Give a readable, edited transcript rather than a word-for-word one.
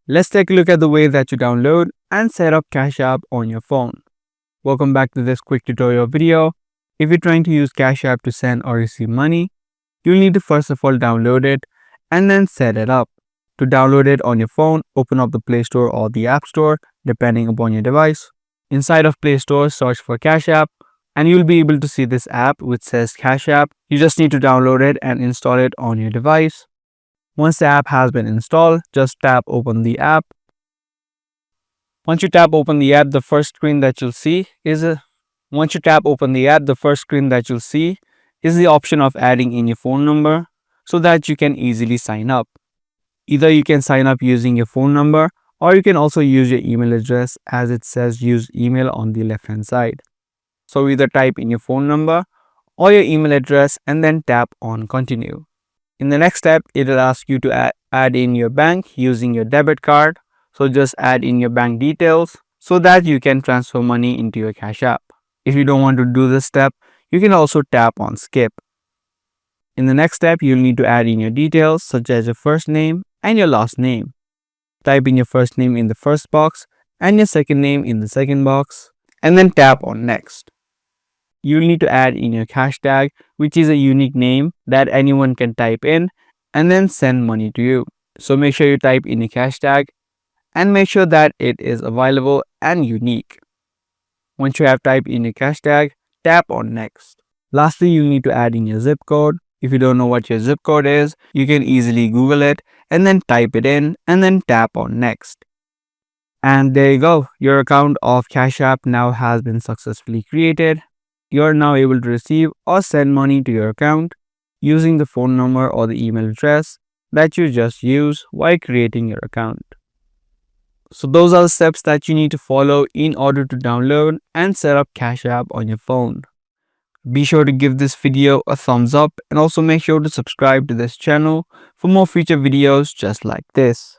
Let's take a look at the way that you download and set up Cash App on your phone. Welcome back to this quick tutorial video. If you're trying to use Cash App to send or receive money, you'll need to first of all download it and then set it up. To download it on your phone, open up the Play Store or the App Store depending upon your device. Inside of Play Store, search for Cash App and you'll be able to see this app which says Cash App. You just need to download it and install it on your device. Once the app has been installed, just tap open the app. Once you tap open the app, the first screen that you'll see is the option of adding in your phone number so that you can easily sign up. Either you can sign up using your phone number or you can also use your email address as it says use email on the left hand side. So either type in your phone number or your email address and then tap on continue. In the next step, it will ask you to add in your bank using your debit card. So just add in your bank details so that you can transfer money into your Cash App. If you don't want to do this step, you can also tap on skip. In the next step, you'll need to add in your details such as your first name and your last name. Type in your first name in the first box and your second name in the second box and then tap on next. You'll need to add in your Cashtag, which is a unique name that anyone can type in and then send money to you. So make sure you type in your Cashtag and make sure that it is available and unique. Once you have typed in your Cashtag, tap on next. Lastly, you'll need to add in your zip code. If you don't know what your zip code is, you can easily Google it and then type it in and then tap on next. And there you go. Your account of Cash App now has been successfully created. You are now able to receive or send money to your account using the phone number or the email address that you just used while creating your account. So those are the steps that you need to follow in order to download and set up Cash App on your phone. Be sure to give this video a thumbs up and also make sure to subscribe to this channel for more future videos just like this.